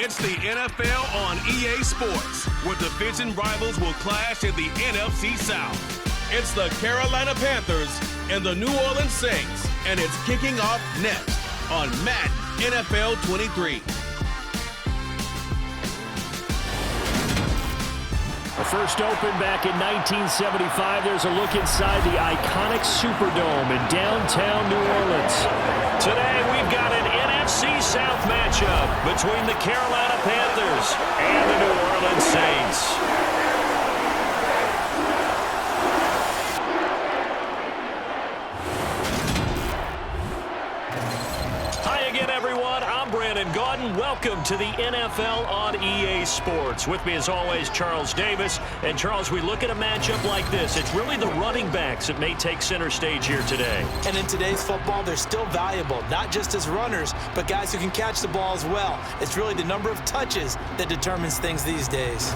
It's the NFL on EA Sports, where division rivals will clash in the NFC South. It's the Carolina Panthers and the New Orleans Saints, and it's kicking off next on Madden NFL 23. The first opened back in 1975. There's a look inside the iconic Superdome in downtown New Orleans. Today we've got an NFC South matchup between the Carolina Panthers and the New Orleans Saints. Welcome to the NFL on EA Sports. With me as always, Charles Davis. And Charles, we look at a matchup like this. It's really the running backs that may take center stage here today. And in today's football, they're still valuable, not just as runners, but guys who can catch the ball as well. It's really the number of touches that determines things these days.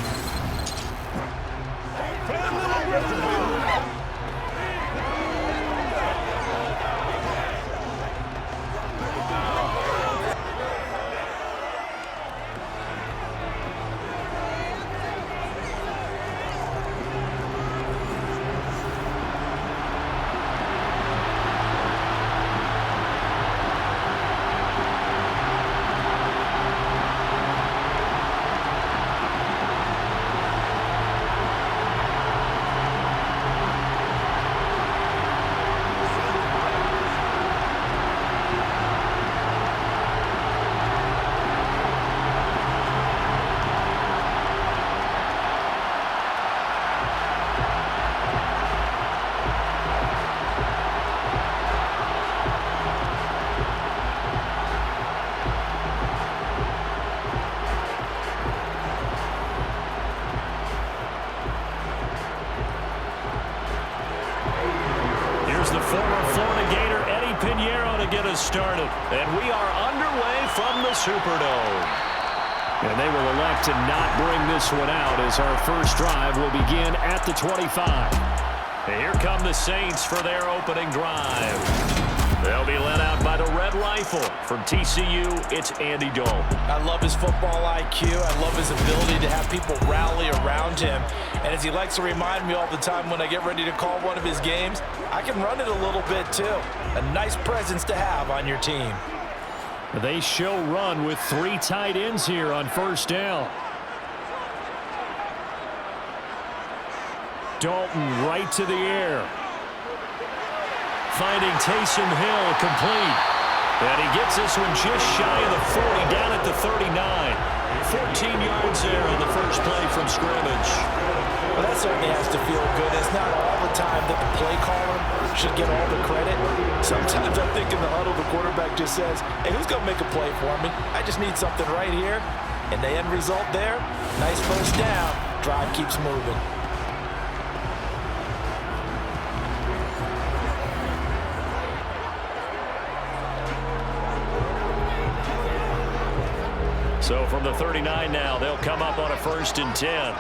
Started, and we are underway from the Superdome. And they will elect to not bring this one out as our first drive will begin at the 25. And here come the Saints for their opening drive. They'll be led out by the red rifle. From TCU, it's Andy Dalton. I love his football IQ. I love his ability to have people rally around him. And as he likes to remind me all the time when I get ready to call one of his games, I can run it a little bit too. A nice presence to have on your team. They show run with 3 tight ends here on first down. Dalton right to the air. Finding Taysom Hill complete. And he gets this one just shy of the 40, down at the 39. 14 yards there on the first play from scrimmage. Well, that certainly has to feel good. It's not all the time that the play caller should get all the credit. Sometimes I think in the huddle, the quarterback just says, hey, who's going to make a play for me? I just need something right here. And the end result there, nice first down. Drive keeps moving. So from the 39 now, they'll come up on a 1st and 10.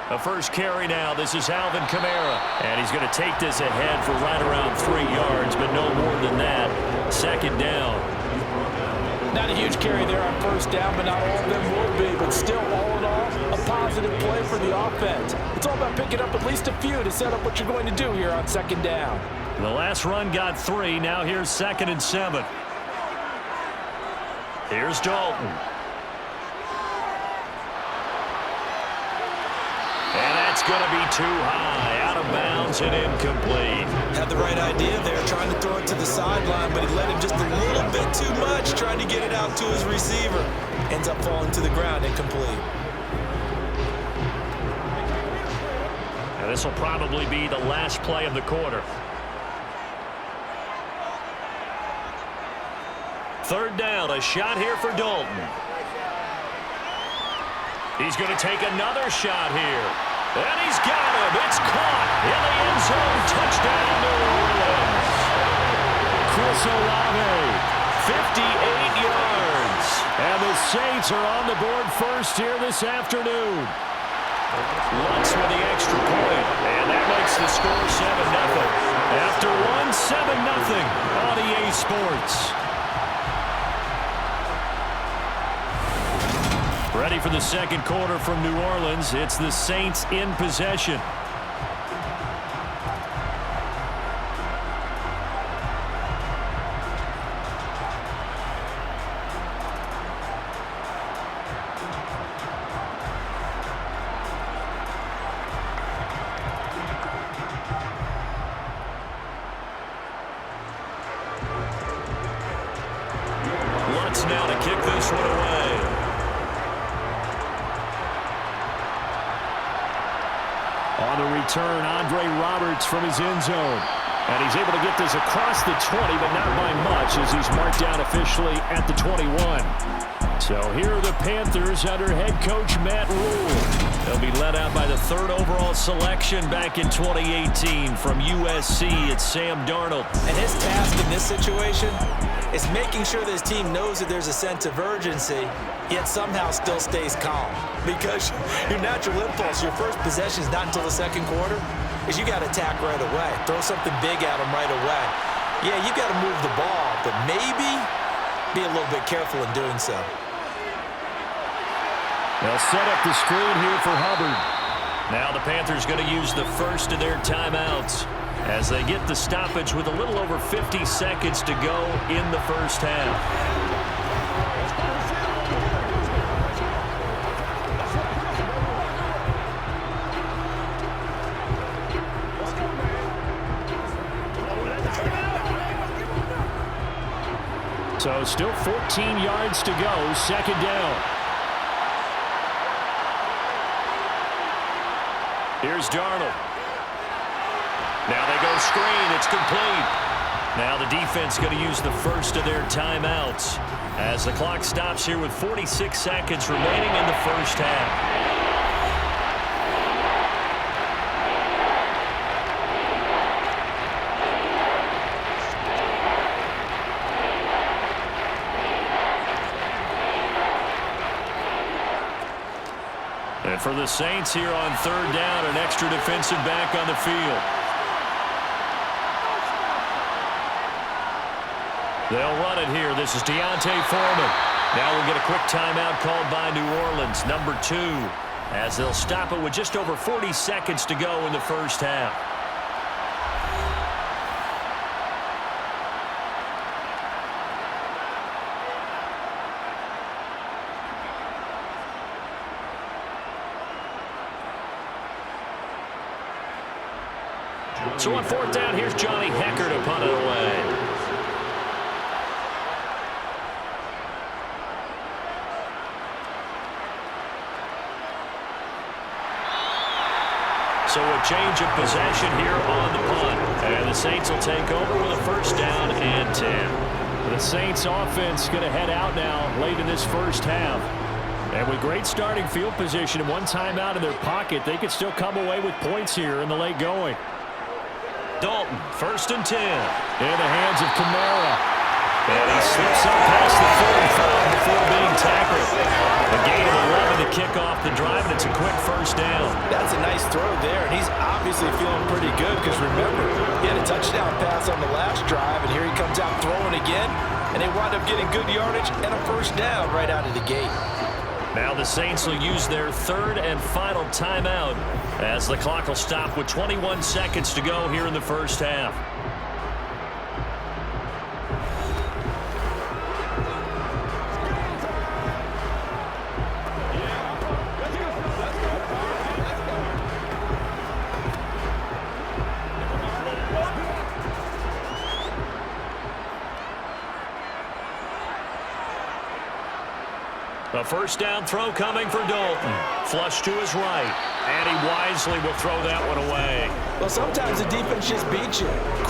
A first carry now. This is Alvin Kamara. And he's going to take this ahead for right around 3 yards, but no more than that. 2nd down. Not a huge carry there on first down, but not all of them will be. But still, all in all, a positive play for the offense. It's all about picking up at least a few to set up what you're going to do here on 2nd down. The last run got 3. Now here's 2nd and 7. Here's Dalton. And that's going to be too high. Out of bounds and incomplete. Had the right idea there, trying to throw it to the sideline, but he let him just a little bit too much, trying to get it out to his receiver. Ends up falling to the ground, incomplete. And this will probably be the last play of the quarter. 3rd down, a shot here for Dalton. He's going to take another shot here. And he's got him. It's caught in the end zone. Touchdown, New Orleans. Chris Olave, 58 yards. And the Saints are on the board first here this afternoon. Lutz with the extra point. And that makes the score 7-0. After one, 7-0 on EA Sports. Ready for the second quarter from New Orleans. It's the Saints in possession. Lutz now to kick this one away. On the return, Andre Roberts from his end zone. And he's able to get this across the 20, but not by much as he's marked down officially at the 21. So here are the Panthers under head coach Matt Rule. They'll be led out by the third overall selection back in 2018 from USC. It's Sam Darnold. And his task in this situation is making sure that his team knows that there's a sense of urgency, yet somehow still stays calm. Because your natural impulse, your first possession is not until the second quarter, is you got to attack right away. Throw something big at them right away. Yeah, you got to move the ball, but maybe be a little bit careful in doing so. They'll set up the screen here for Hubbard. Now the Panthers going to use the first of their timeouts as they get the stoppage with a little over 50 seconds to go in the first half. So still 14 yards to go, second down. Here's Darnold. Now they go screen. It's complete. Now the defense going to use the first of their timeouts as the clock stops here with 46 seconds remaining in the first half. And for the Saints here on third down, an extra defensive back on the field. They'll run it here. This is Deontay Foreman. Now we'll get a quick timeout called by New Orleans, number 2, as they'll stop it with just over 40 seconds to go in the first half. So on fourth down, here's Johnny Hecker to punt it away. So a change of possession here on the punt. And the Saints will take over with a first down and 10. The Saints offense going to head out now late in this first half. And with great starting field position and one timeout in their pocket, they could still come away with points here in the late going. Dalton, first and 10. In the hands of Kamara. And he slips up past the 45 before being tackled. A gain of 11 to kick off the drive, and it's a quick first down. That's a nice throw there, and he's obviously feeling pretty good because remember, he had a touchdown pass on the last drive, and here he comes out throwing again, and they wind up getting good yardage and a first down right out of the gate. Now the Saints will use their third and final timeout as the clock will stop with 21 seconds to go here in the first half. A first down throw coming for Dalton. Flush to his right. And he wisely will throw that one away. Well, sometimes the defense just beats you.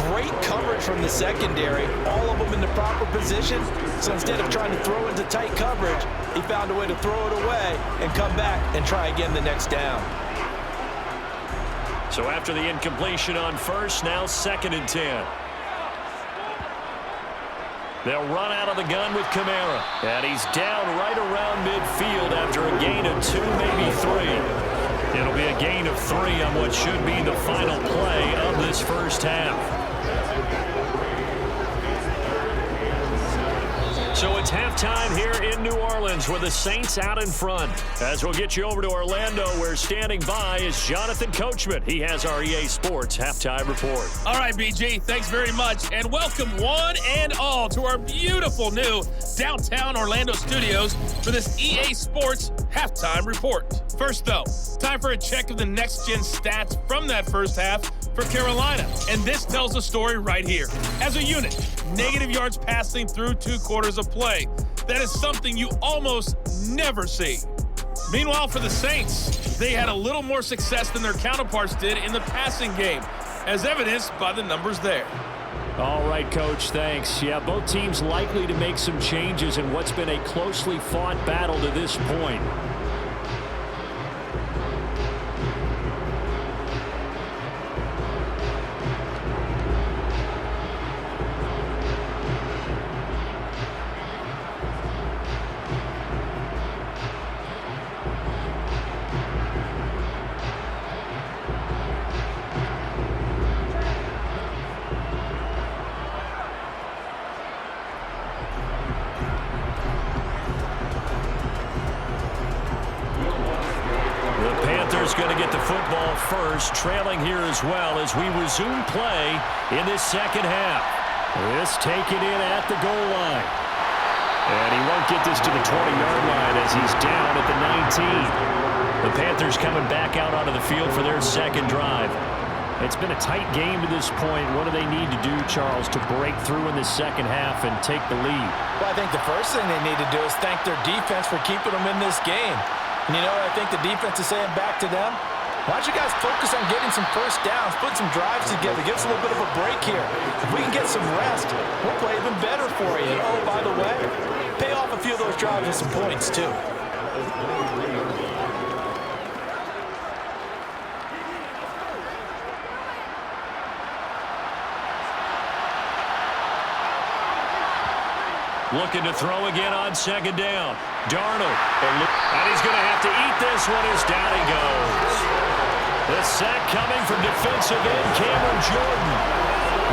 Great coverage from the secondary. All of them in the proper position. So instead of trying to throw into tight coverage, he found a way to throw it away and come back and try again the next down. So after the incompletion on first, now second and 10. They'll run out of the gun with Kamara. And he's down right around midfield after a gain of 2, maybe 3. It'll be a gain of 3 on what should be the final play of this first half. So it's halftime here in New Orleans with the Saints out in front. As we'll get you over to Orlando, where standing by is Jonathan Coachman. He has our EA Sports halftime report. All right, BG, thanks very much. And welcome one and all to our beautiful new downtown Orlando studios for this EA Sports halftime report. First, though, time for a check of the next-gen stats from that first half for Carolina. And this tells the story right here. As a unit, negative yards passing through 2 quarters of play. That is something you almost never see. Meanwhile, for the Saints, they had a little more success than their counterparts did in the passing game, as evidenced by the numbers there. All right, Coach, thanks. Yeah, both teams likely to make some changes in what's been a closely fought battle to this point. Going to get the football first, trailing here as well as we resume play in this second half. This taken in at the goal line. And he won't get this to the 20-yard line as he's down at the 19. The Panthers coming back out onto the field for their second drive. It's been a tight game to this point. What do they need to do, Charles, to break through in the second half and take the lead? Well, I think the first thing they need to do is thank their defense for keeping them in this game. And you know what I think the defense is saying back to them? Why don't you guys focus on getting some first downs, put some drives together, give us a little bit of a break here. If we can get some rest, we'll play even better for you. And oh, by the way, pay off a few of those drives with some points, too. Looking to throw again on second down. Darnold. And he's going to have to eat this one as down he goes. The sack coming from defensive end Cameron Jordan.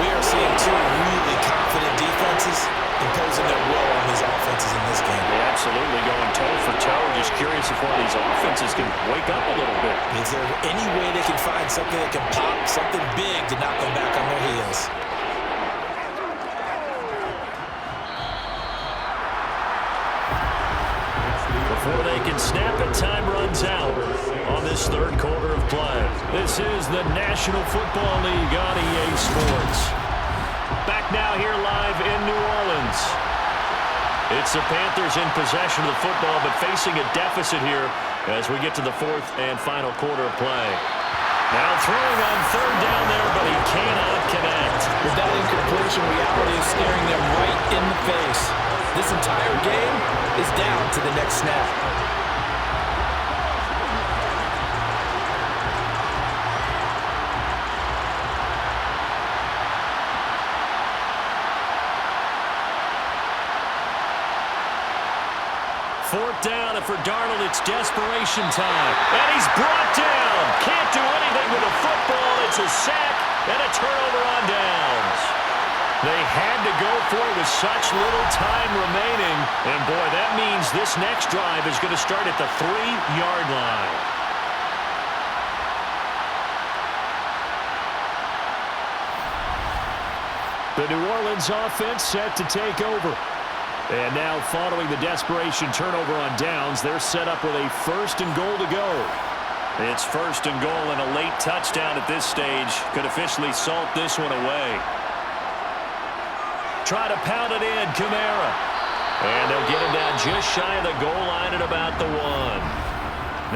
We are seeing 2 really confident defenses imposing their will on these offenses in this game. Yeah, absolutely going toe for toe. Just curious if one of these offenses can wake up a little bit. Is there any way they can find something that can pop, something big to knock them back on their heels? Before they can snap it, time runs out on this third quarter of play. This is the National Football League on EA Sports. Back now here live in New Orleans. It's the Panthers in possession of the football, but facing a deficit here as we get to the fourth and final quarter of play. Now throwing on third down there, but he cannot connect. With that incompletion, reality is staring them right in the face. This entire game is down to the next snap. Fourth down, and for Darnold, it's desperation time. And he's brought down. Can't do anything with the football. It's a sack and a turnover on downs. They had to go for it with such little time remaining. And, boy, that means this next drive is going to start at the 3-yard line. The New Orleans offense set to take over. And now, following the desperation turnover on downs, they're set up with a first and goal to go. It's first and goal, and a late touchdown at this stage could officially salt this one away. Try to pound it in, Kamara. And they'll get him down just shy of the goal line at about the 1.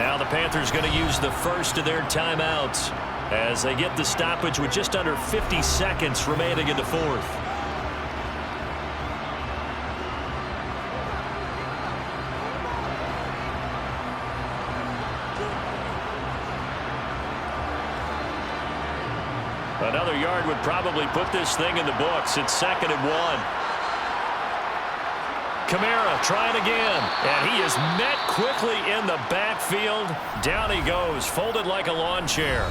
Now the Panthers going to use the first of their timeouts as they get the stoppage with just under 50 seconds remaining in the fourth. Another yard would probably put this thing in the books. It's 2nd and 1. Kamara trying again. And he is met quickly in the backfield. Down he goes, folded like a lawn chair.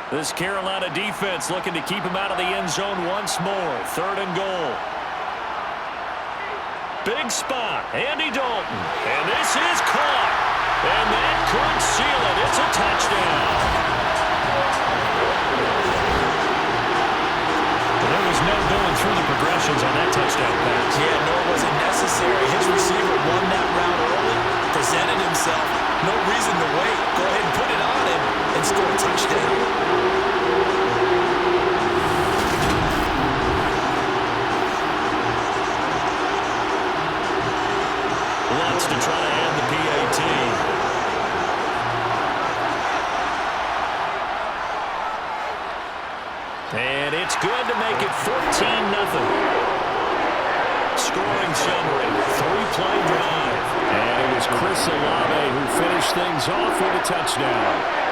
This Carolina defense looking to keep him out of the end zone once more. 3rd and goal. Big spot. Andy Dalton. And this is caught. And that could seal it. It's a touchdown. There was no going through the progressions on that touchdown pass. Yeah, nor was it necessary. His receiver won that route early, presented himself. No reason to wait. Go ahead and put it on him and score a touchdown. Wants to try to end the PAT. And it's good to make it 14-0. Scoring summary, 3-play drive. And it was Chris Olave who finished things off with a touchdown.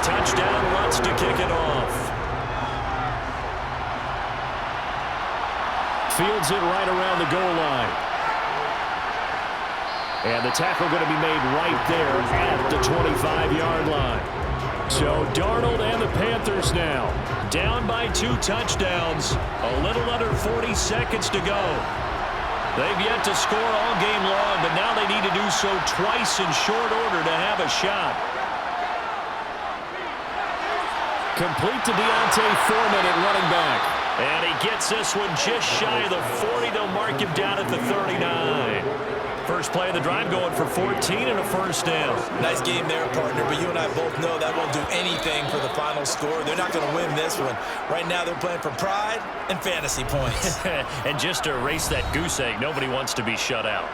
Touchdown wants to kick it off. Fields it right around the goal line. And the tackle going to be made right there at the 25-yard line. So Darnold and the Panthers now down by 2 touchdowns. A little under 40 seconds to go. They've yet to score all game long, but now they need to do so twice in short order to have a shot. Complete to Deontay Foreman at running back. And he gets this one just shy of the 40. They'll mark him down at the 39. First play of the drive going for 14 and a first down. Nice game there, partner, but you and I both know that won't do anything for the final score. They're not going to win this one. Right now they're playing for pride and fantasy points. And just to erase that goose egg, nobody wants to be shut out.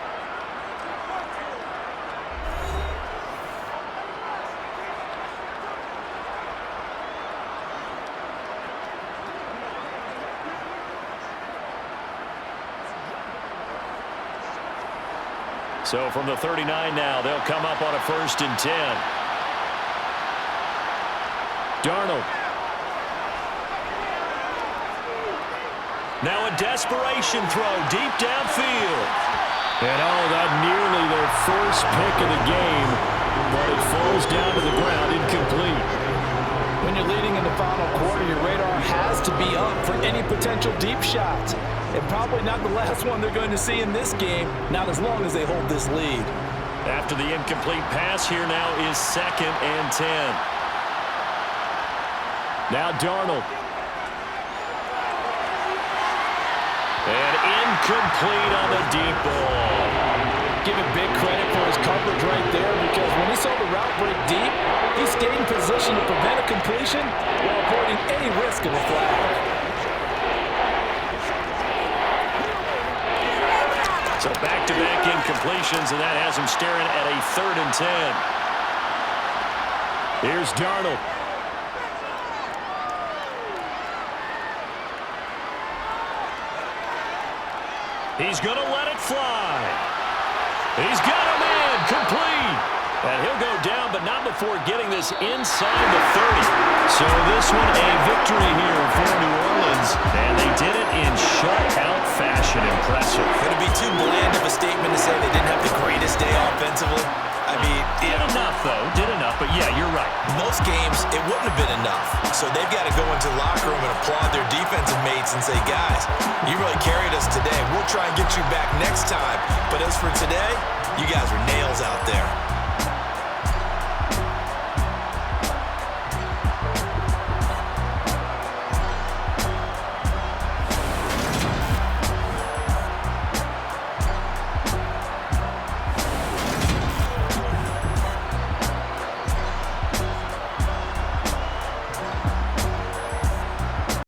So from the 39 now, they'll come up on a 1st and 10. Darnold. Now a desperation throw deep downfield. And that nearly their first pick of the game, but it falls down to the ground incomplete. When you're leading in the final quarter, your radar has to be up for any potential deep shots. And probably not the last one they're going to see in this game, not as long as they hold this lead. After the incomplete pass, here now is 2nd and 10. Now Darnold. And incomplete on the deep ball. Give him big credit for his coverage right there, because when he saw the route break deep, he stayed in position to prevent a completion while avoiding any risk of a flag. So back-to-back incompletions, and that has him staring at a 3rd and 10. Here's Darnold. He's going to let it fly. He's got a man complete. And he'll go down, but not before getting this inside the 30. So this one a victory here for New Orleans. And they did it in shutout fashion. Impressive. Could it be too bland of a statement to say they didn't have the greatest day offensively? I mean, did enough, though. Did enough, but yeah, you're right. Most games, it wouldn't have been enough. So they've got to go into the locker room and applaud their defensive mates and say, guys, you really carried us today. We'll try and get you back next time. But as for today, you guys are nails out there.